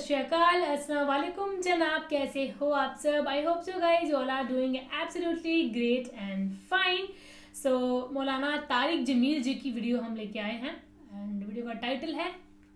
شری اکال، السلام علیکم جناب، کیسے ہو آپ سب؟ I hope so guys all are doing absolutely great and fine. So Maulana Tariq جمیل جی کی ویڈیو ہم لے کے آئے ہیں اینڈ ویڈیو کا ٹائٹل ہے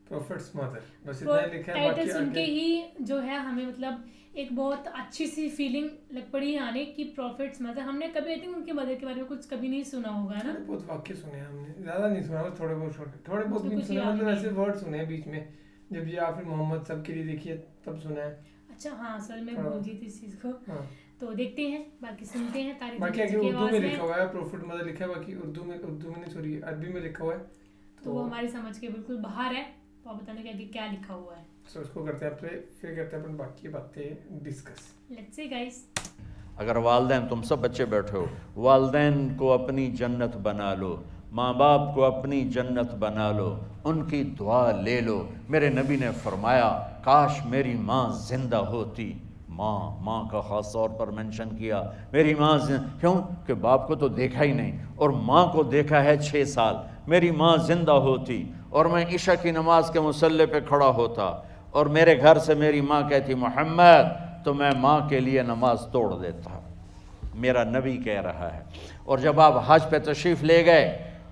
پروفٹس مدر. بس اتنا ہی لکھا ہے. ٹائٹل سن کے ہی جو ہے ہمیں مطلب ایک بہت اچھی سی فیلنگ لگ پڑی ہے آنے کی. پروفٹس مدر ہم نے کبھی آئی تھنک ان کے مدر کے بارے میں کچھ کبھی نہیں سنا ہوگا نا. بہت واقع سنے ہیں ہم نے, زیادہ نہیں سنا, بس تھوڑے بہت نہیں سنے, مطلب ایسے ورڈ سنے ہیں بیچ میں جب یہ آخر محمد سب کے لیے دیکھیے تب سنا ہے. اچھا ہاں سر میں بھول گئی تھی اس چیز کو. تو دیکھتے ہیں, باقی سنتے ہیں. باقی اردو میں لکھا ہوا ہے پروفٹ مدر لکھا ہے, باقی اردو میں نہیں سوری عربی میں لکھا ہوا ہے تو وہ ہماری سمجھ کے بالکل باہر ہے. تو آپ بتانے کہ کیا لکھا ہوا ہے. سو اس کو کرتے ہیں پھر کرتے ہیں اپن باقی باتیں ڈسکس. Let's see guys. اگر والدین, تم سب بچے بیٹھے ہو, والدین کو اپنی جنت بنا لو, ماں باپ کو اپنی جنت بنا لو, ان کی دعا لے لو. میرے نبی نے فرمایا کاش میری ماں زندہ ہوتی. ماں کا خاص طور پر منشن کیا, میری ماں کیوں کہ باپ کو تو دیکھا ہی نہیں اور ماں کو دیکھا ہے 6 سال. میری ماں زندہ ہوتی اور میں عشاء کی نماز کے مصلی پہ کھڑا ہوتا اور میرے گھر سے میری ماں کہتی محمد, تو میں ماں کے لیے نماز توڑ دیتا. میرا نبی کہہ رہا ہے. اور جب آپ حج پہ تشریف لے گئے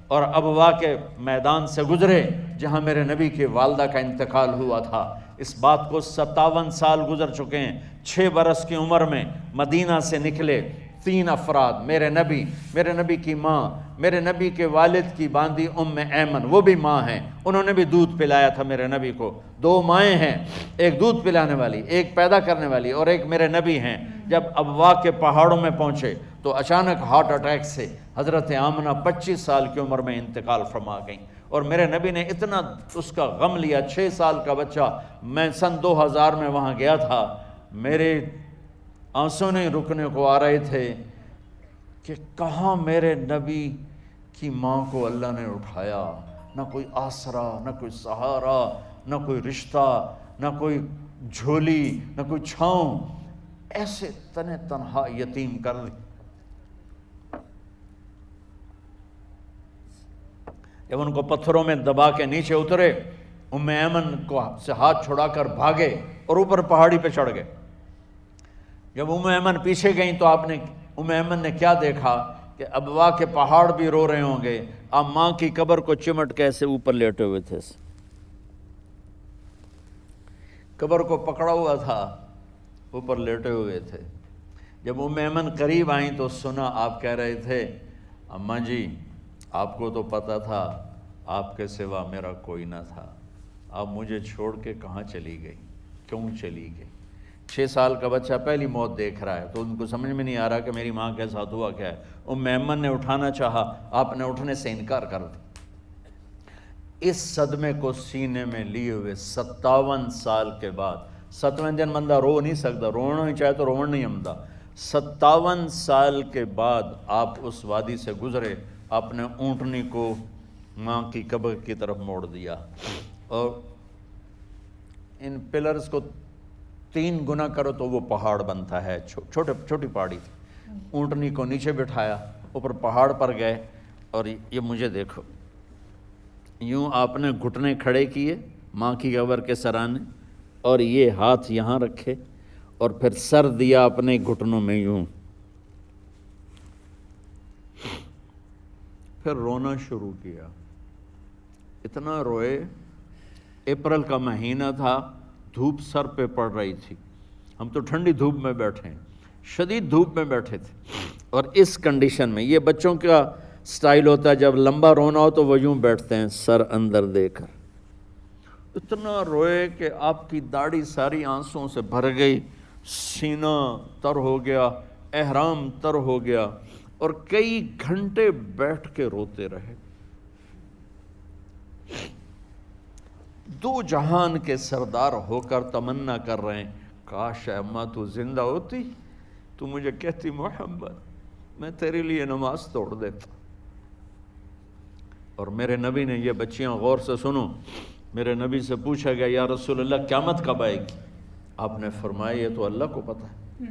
اور ابوا کے میدان سے گزرے جہاں میرے نبی کی والدہ کا انتقال ہوا تھا, اس بات کو 57 سال گزر چکے ہیں. 6 برس کی عمر میں مدینہ سے نکلے 3 افراد, میرے نبی کی ماں, میرے نبی کے والد کی باندی ایمن, وہ بھی ماں ہیں, انہوں نے بھی دودھ پلایا تھا میرے نبی کو. 2 مائیں ہیں, ایک دودھ پلانے والی, ایک پیدا کرنے والی, اور ایک میرے نبی ہیں. جب ابوا کے پہاڑوں میں پہنچے تو اچانک ہارٹ اٹیک سے حضرت آمنہ 25 سال کی عمر میں انتقال فرما گئیں. اور میرے نبی نے اتنا اس کا غم لیا, 6 سال کا بچہ. میں سن 2000 میں وہاں گیا تھا, میرے آنسوں نہیں رکنے کو آ رہے تھے کہ کہاں میرے نبی کی ماں کو اللہ نے اٹھایا. نہ کوئی آسرا, نہ کوئی سہارا, نہ کوئی رشتہ, نہ کوئی جھولی, نہ کوئی چھاؤں, ایسے تنہا یتیم کر دی. جب ان کو پتھروں میں دبا کے نیچے اترے, ایمن کو سے ہاتھ چھڑا کر بھاگے اور اوپر پہاڑی پہ چڑھ گئے. جب ایمن پیچھے گئیں تو ایمن نے کیا دیکھا کہ ابوا کے پہاڑ بھی رو رہے ہوں گے. آپ ماں کی قبر کو چمٹ کے ایسے اوپر لیٹے ہوئے تھے, قبر کو پکڑا ہوا تھا, اوپر لیٹے ہوئے تھے. جب ایمن قریب آئیں تو سنا آپ کہہ رہے تھے اماں جی آپ کو تو پتہ تھا آپ کے سوا میرا کوئی نہ تھا, آپ مجھے چھوڑ کے کہاں چلی گئی, کیوں چلی گئی. 6 سال کا بچہ پہلی موت دیکھ رہا ہے تو ان کو سمجھ میں نہیں آ رہا کہ میری ماں کے ساتھ ہوا کیا ہے. ایمن نے اٹھانا چاہا, آپ نے اٹھنے سے انکار کر دیا. اس صدمے کو سینے میں لیے ہوئے 57 سال کے بعد, 7ویں دن بندہ رو نہیں سکتا, رونا ہی چاہے تو رونا نہیں آمدا. 57 سال کے بعد آپ اس وادی سے گزرے, اپنے اونٹنی کو ماں کی قبر کی طرف موڑ دیا اور ان پلرز کو 3 گنا کرو تو وہ پہاڑ بنتا ہے. چھوٹی پہاڑی تھی. اونٹنی کو نیچے بٹھایا, اوپر پہاڑ پر گئے اور یہ مجھے دیکھو, یوں آپ نے گھٹنے کھڑے کیے ماں کی قبر کے سرانے اور یہ ہاتھ یہاں رکھے اور پھر سر دیا اپنے گھٹنوں میں یوں, پھر رونا شروع کیا. اتنا روئے, اپریل کا مہینہ تھا, دھوپ سر پہ پڑ رہی تھی, ہم تو ٹھنڈی دھوپ میں بیٹھے ہیں, شدید دھوپ میں بیٹھے تھے. اور اس کنڈیشن میں یہ بچوں کا سٹائل ہوتا ہے, جب لمبا رونا ہو تو وہ یوں بیٹھتے ہیں سر اندر دے کر. اتنا روئے کہ آپ کی داڑھی ساری آنسوں سے بھر گئی, سینہ تر ہو گیا, احرام تر ہو گیا, اور کئی گھنٹے بیٹھ کے روتے رہے. 2 جہان کے سردار ہو کر تمنا کر رہے ہیں کاش اماں تو زندہ ہوتی, تو مجھے کہتی محمد میں تیرے لیے نماز توڑ دیتا. اور میرے نبی نے, یہ بچیاں غور سے سنو, میرے نبی سے پوچھا گیا یا رسول اللہ قیامت کب آئے گی؟ آپ نے فرمایا یہ تو اللہ کو پتہ ہے.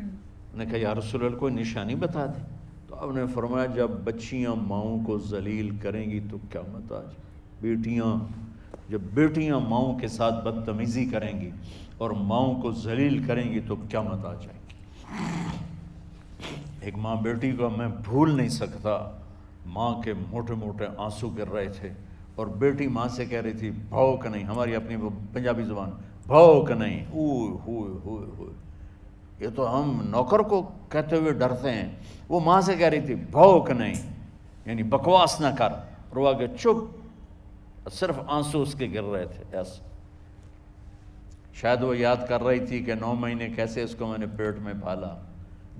نے کہا یا رسول اللہ کوئی نشانی بتا دیں. تو آپ نے فرمایا جب بچیاں ماؤں کو ذلیل کریں گی تو قیامت آ جائے. جب بیٹیاں ماؤں کے ساتھ بدتمیزی کریں گی, اور ماؤں کو ذلیل کریں گی تو قیامت آ جائے گی۔ ایک ماں بیٹی کو میں بھول نہیں سکتا، ماں کے موٹے موٹے آنسو گر رہے تھے اور بیٹی ماں سے کہہ رہی تھی بھوک نہیں، ہماری اپنی پنجابی زبان بھوک نہیں، اوئے ہوئے ہوئے ہوئے، یہ تو ہم نوکر کو کہتے ہوئے ڈرتے ہیں، وہ ماں سے کہہ رہی تھی بھوک نہیں، یعنی بکواس نہ کر، رو کے چپ، صرف آنسو اس کے گر رہے تھے ایسے۔ شاید وہ یاد کر رہی تھی کہ 9 مہینے کیسے اس کو میں نے پیٹ میں پالا،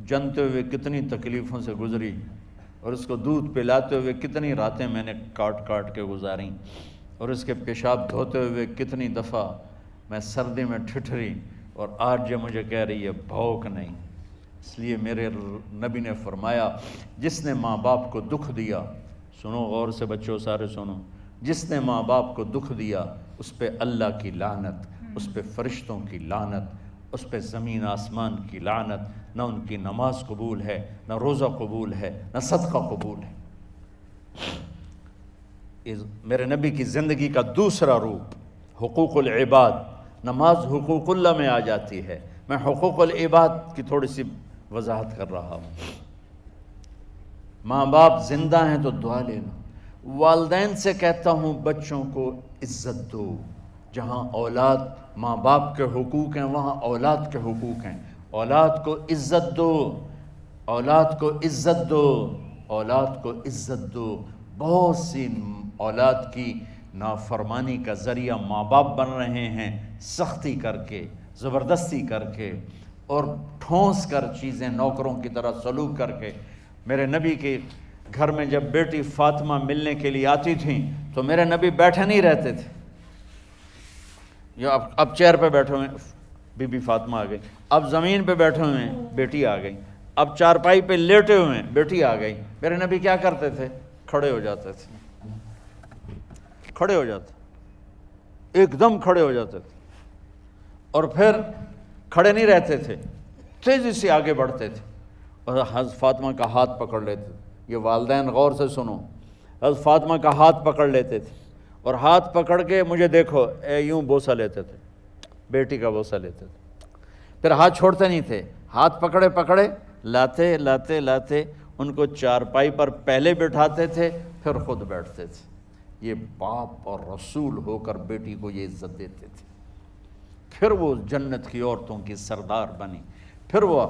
جنتے ہوئے کتنی تکلیفوں سے گزری، اور اس کو دودھ پلاتے ہوئے کتنی راتیں میں نے کاٹ کاٹ کے گزاریں، اور اس کے پیشاب دھوتے ہوئے کتنی دفعہ میں سردی میں ٹھٹھری، اور آج یہ مجھے کہہ رہی ہے بھوک نہیں۔ اس لیے میرے نبی نے فرمایا جس نے ماں باپ کو دکھ دیا، سنو غور سے بچوں سارے سنو، جس نے ماں باپ کو دکھ دیا اس پہ اللہ کی لعنت، اس پہ فرشتوں کی لعنت، اس پہ زمین آسمان کی لعنت، نہ ان کی نماز قبول ہے، نہ روزہ قبول ہے، نہ صدقہ قبول ہے۔ میرے نبی کی زندگی کا دوسرا روپ حقوق العباد، نماز حقوق اللہ میں آ جاتی ہے، میں حقوق العباد کی تھوڑی سی وضاحت کر رہا ہوں۔ ماں باپ زندہ ہیں تو دعا لے لو۔ والدین سے کہتا ہوں بچوں کو عزت دو، جہاں اولاد ماں باپ کے حقوق ہیں وہاں اولاد کے حقوق ہیں، اولاد کو عزت دو، اولاد کو عزت دو، اولاد کو عزت دو۔ بہت سی اولاد کی نافرمانی کا ذریعہ ماں باپ بن رہے ہیں، سختی کر کے، زبردستی کر کے، اور ٹھونس کر چیزیں نوکروں کی طرح سلوک کر کے۔ میرے نبی کے گھر میں جب بیٹی فاطمہ ملنے کے لیے آتی تھیں تو میرے نبی بیٹھے نہیں رہتے تھے، اب چیئر پہ بیٹھے ہوئے بی بی فاطمہ آ گئی، اب زمین پہ بیٹھے ہوئے ہیں بیٹی آ گئی، اب چارپائی پہ لیٹے ہوئے ہیں بیٹی آ گئی۔ میرے نبی کیا کرتے تھے؟ کھڑے ہو جاتے تھے، کھڑے ہو جاتے، ایک دم کھڑے ہو جاتے تھے، اور پھر کھڑے نہیں رہتے تھے، تیزی سے آگے بڑھتے تھے اور حضرت فاطمہ کا ہاتھ پکڑ لیتے تھے۔ یہ والدین غور سے سنو، حضرت فاطمہ کا ہاتھ پکڑ لیتے تھے اور ہاتھ پکڑ کے مجھے دیکھو یوں بوسہ لیتے تھے، بیٹی کا بوسہ لیتے تھے، پھر ہاتھ چھوڑتے نہیں تھے، ہاتھ پکڑے پکڑے لاتے لاتے لاتے ان کو چارپائی پر پہلے بٹھاتے تھے پھر خود بیٹھتے تھے۔ یہ باپ اور رسول ہو کر بیٹی کو یہ عزت دیتے تھے۔ پھر وہ جنت کی عورتوں کی سردار بنی، پھر وہ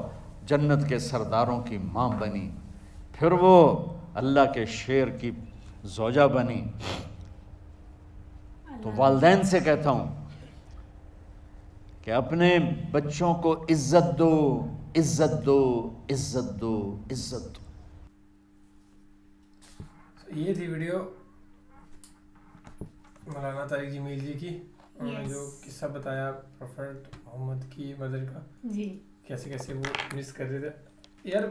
جنت کے سرداروں کی ماں بنی، پھر وہ اللہ کے شیر کی زوجہ بنی۔ تو والدین سے کہتا ہوں کہ اپنے بچوں کو عزت دو، عزت دو، عزت دو، عزت دو۔ یہ تھی ویڈیو مولانا طارق جمیل جی کی، انہوں نے جو قصہ بتایا پروفیٹ محمد کی مدر کا، کیسے کیسے وہ مس کر رہے تھے۔ یار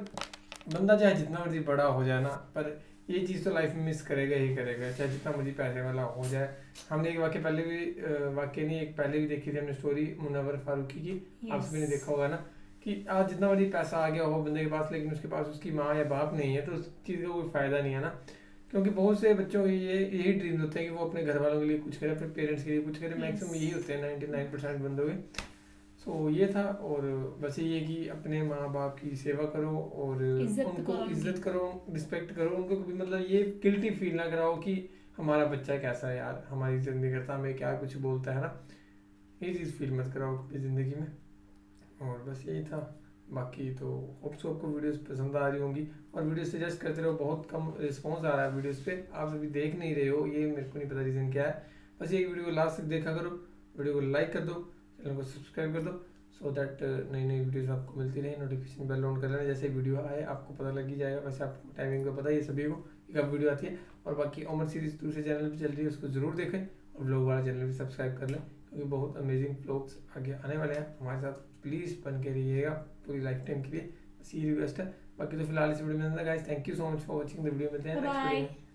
بندہ چاہے جتنا مرضی بڑا ہو جائے نا، پر یہ چیز تو لائف میں مس کرے گا ہی کرے گا، چاہے جتنا مرضی پیسے والا ہو جائے۔ ہم نے ایک واقعہ پہلے بھی دیکھی تھی ہم نے اسٹوری منور فاروقی کی، آپ سب نے دیکھا ہوگا نا، کہ آج جتنا مرضی پیسہ آ گیا ہو بندے کے پاس لیکن اس کے پاس اس کی ماں یا باپ نہیں ہے تو اس چیز کا کوئی فائدہ نہیں ہے نا، کیونکہ بہت سے بچوں کے یہی ڈریمز ہوتے ہیں کہ وہ اپنے گھر والوں کے لیے کچھ کرے، اپنے پیرنٹس کے لیے کچھ کرے، میکسیمم یہی ہوتے ہیں 99% بندوں کے۔ سو یہ تھا، اور بس یہ کہ اپنے ماں باپ کی سیوا کرو اور ان کو عزت کرو، رسپیکٹ کرو، ان کو کبھی مطلب یہ گلٹی فیل نہ کراؤ کہ ہمارا بچہ کیسا ہے یار، ہماری زندگی کرتا ہمیں کیا کچھ بولتا ہے نا، یہ چیز فیل مت کراؤ اپنی زندگی میں۔ اور بس یہی تھا، باقی تو ہوپ سو آپ کو ویڈیوز پسند آ رہی ہوں گی، اور ویڈیو سجیسٹ کرتے رہو، بہت کم رسپانس آ رہا ہے ویڈیوز پہ، آپ ابھی دیکھ نہیں رہے ہو، یہ میرے کو نہیں پتا ریزن کیا ہے۔ بس یہ ویڈیو کو لاسٹ تک دیکھا کرو، ویڈیو کو لائک کر دو، چینل کو سبسکرائب کر دو، سو دیٹ نئی نئی ویڈیوز آپ کو ملتی رہیں، نوٹیفیکیشن بیل آن کر لینا، جیسے ویڈیو آئے آپ کو پتہ لگ ہی جائے گا۔ ویسے آپ کو ٹائمنگ کا پتہ ہے یہ سبھی کو کہ کب ویڈیو آتی ہے۔ اور باقی عمر سیریز دوسرے چینل پہ چل رہی ہے، اس کو ضرور دیکھیں، اور ولاگ والا چینل بھی سبسکرائب کر لیں، کیونکہ بہت امیزنگ ولاگس آگے آنے والے ہیں ہمارے ساتھ، پلیز بن کے رہیے گا پوری لائف ٹائم کے لیے، بس یہ ریکویسٹ ہے۔ باقی تو فی الحال اس ویڈیو میں guys, thank you so much for watching the video, ملتے ہیں نیکسٹ ویڈیو میں۔